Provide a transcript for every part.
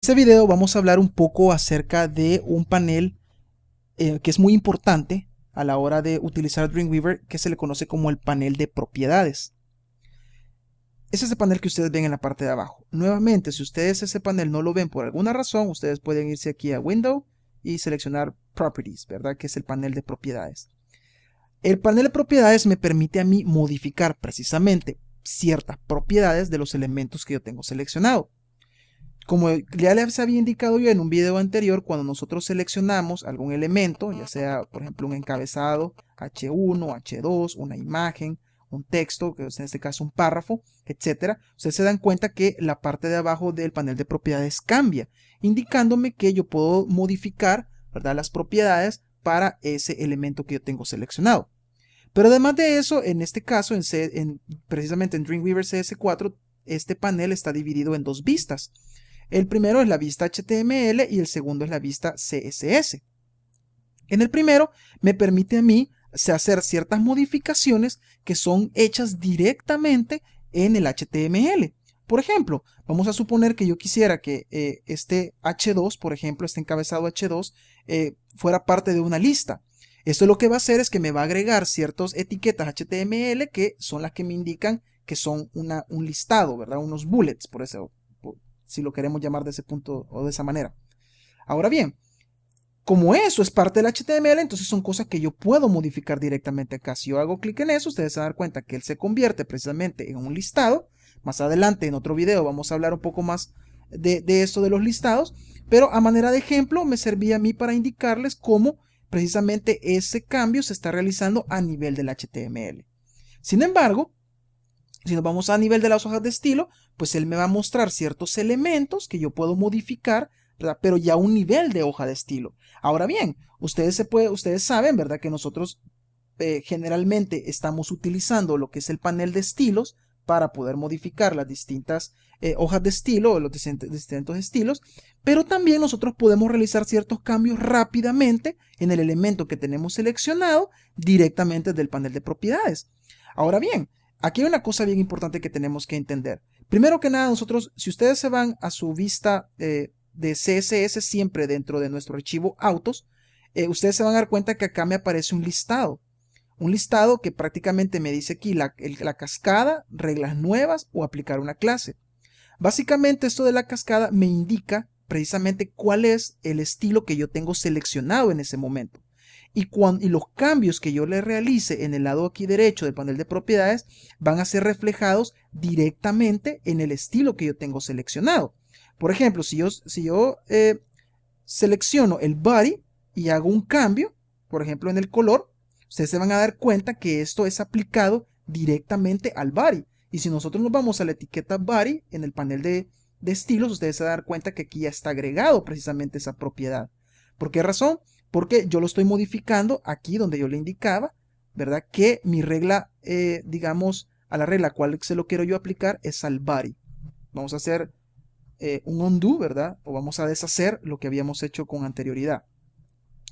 En este video vamos a hablar un poco acerca de un panel que es muy importante a la hora de utilizar Dreamweaver, que se le conoce como el panel de propiedades. Es ese panel que ustedes ven en la parte de abajo. Nuevamente, si ustedes ese panel no lo ven por alguna razón, ustedes pueden irse aquí a Window y seleccionar Properties, ¿verdad? Que es el panel de propiedades. El panel de propiedades me permite a mí modificar precisamente ciertas propiedades de los elementos que yo tengo seleccionado. Como ya les había indicado yo en un video anterior, cuando nosotros seleccionamos algún elemento, ya sea por ejemplo un encabezado, H1, H2, una imagen, un texto, que es en este caso un párrafo, etcétera, ustedes se dan cuenta que la parte de abajo del panel de propiedades cambia, indicándome que yo puedo modificar, ¿verdad?, las propiedades para ese elemento que yo tengo seleccionado. Pero además de eso, en este caso, precisamente en Dreamweaver CS4, este panel está dividido en dos vistas. El primero es la vista HTML y el segundo es la vista CSS. En el primero me permite a mí hacer ciertas modificaciones que son hechas directamente en el HTML. Por ejemplo, vamos a suponer que yo quisiera que este H2, por ejemplo, este encabezado H2, fuera parte de una lista. Esto lo que va a hacer es que me va a agregar ciertas etiquetas HTML que son las que me indican que son un listado, ¿verdad? Unos bullets, por eso, si lo queremos llamar de ese punto o de esa manera. Ahora bien, como eso es parte del HTML, entonces son cosas que yo puedo modificar directamente acá. Si yo hago clic en eso, ustedes se van a dar cuenta que él se convierte precisamente en un listado. Más adelante, en otro video, vamos a hablar un poco más de esto de los listados. Pero a manera de ejemplo, me servía a mí para indicarles cómo precisamente ese cambio se está realizando a nivel del HTML. Sin embargo, si nos vamos a nivel de las hojas de estilo, pues él me va a mostrar ciertos elementos que yo puedo modificar, ¿verdad?, pero ya a un nivel de hoja de estilo. Ahora bien, ustedes saben, ¿verdad?, que nosotros generalmente estamos utilizando lo que es el panel de estilos para poder modificar las distintas hojas de estilo o los distintos estilos, pero también nosotros podemos realizar ciertos cambios rápidamente en el elemento que tenemos seleccionado directamente del panel de propiedades. Ahora bien, aquí hay una cosa bien importante que tenemos que entender. Primero que nada, nosotros, si ustedes se van a su vista de CSS siempre dentro de nuestro archivo autos, ustedes se van a dar cuenta que acá me aparece un listado. Un listado que prácticamente me dice aquí la cascada, reglas nuevas o aplicar una clase. Básicamente esto de la cascada me indica precisamente cuál es el estilo que yo tengo seleccionado en ese momento. Y los cambios que yo le realice en el lado aquí derecho del panel de propiedades van a ser reflejados directamente en el estilo que yo tengo seleccionado. Por ejemplo, si yo selecciono el body y hago un cambio, por ejemplo en el color, ustedes se van a dar cuenta que esto es aplicado directamente al body. Y si nosotros nos vamos a la etiqueta body en el panel de estilos, ustedes se van a dar cuenta que aquí ya está agregado precisamente esa propiedad. ¿Por qué razón? Porque yo lo estoy modificando aquí donde yo le indicaba, ¿verdad?, que mi regla, digamos, a la regla cual se lo quiero yo aplicar es al body. Vamos a hacer un undo, ¿verdad? O vamos a deshacer lo que habíamos hecho con anterioridad.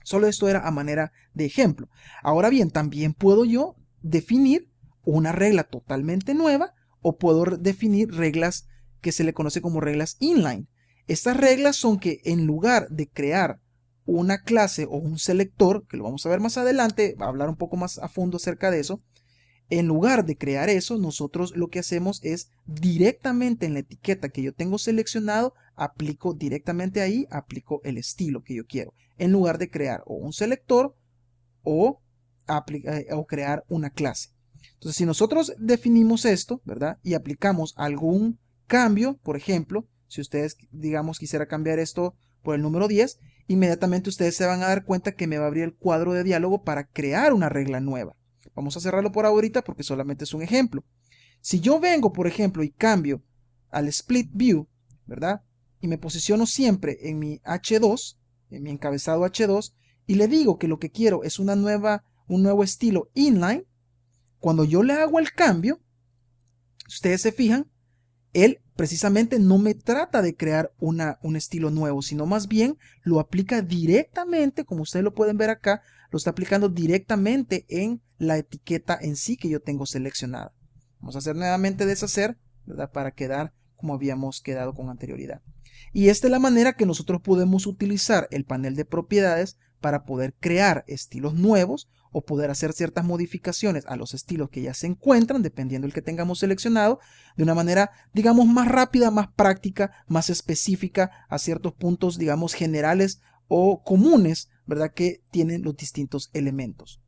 Solo esto era a manera de ejemplo. Ahora bien, también puedo yo definir una regla totalmente nueva o puedo definir reglas que se le conoce como reglas inline. Estas reglas son que en lugar de crear una clase o un selector, que lo vamos a ver más adelante, va a hablar un poco más a fondo acerca de eso, en lugar de crear eso, nosotros lo que hacemos es directamente en la etiqueta que yo tengo seleccionado, aplico directamente ahí, aplico el estilo que yo quiero, en lugar de crear o un selector o crear una clase. Entonces, si nosotros definimos esto, ¿verdad?, y aplicamos algún cambio, por ejemplo, si ustedes, digamos, quisiera cambiar esto por el número 10, inmediatamente ustedes se van a dar cuenta que me va a abrir el cuadro de diálogo para crear una regla nueva. Vamos a cerrarlo por ahorita porque solamente es un ejemplo. Si yo vengo, por ejemplo, y cambio al split view, ¿verdad?, y me posiciono siempre en mi H2, en mi encabezado H2, y le digo que lo que quiero es un nuevo estilo inline, cuando yo le hago el cambio, ustedes se fijan, él precisamente no me trata de crear un estilo nuevo, sino más bien lo aplica directamente, como ustedes lo pueden ver acá, lo está aplicando directamente en la etiqueta en sí que yo tengo seleccionada. Vamos a hacer nuevamente deshacer, ¿verdad?, para quedar como habíamos quedado con anterioridad. Y esta es la manera que nosotros podemos utilizar el panel de propiedades para poder crear estilos nuevos o poder hacer ciertas modificaciones a los estilos que ya se encuentran, dependiendo del que tengamos seleccionado, de una manera, digamos, más rápida, más práctica, más específica a ciertos puntos, digamos, generales o comunes, ¿verdad?, que tienen los distintos elementos.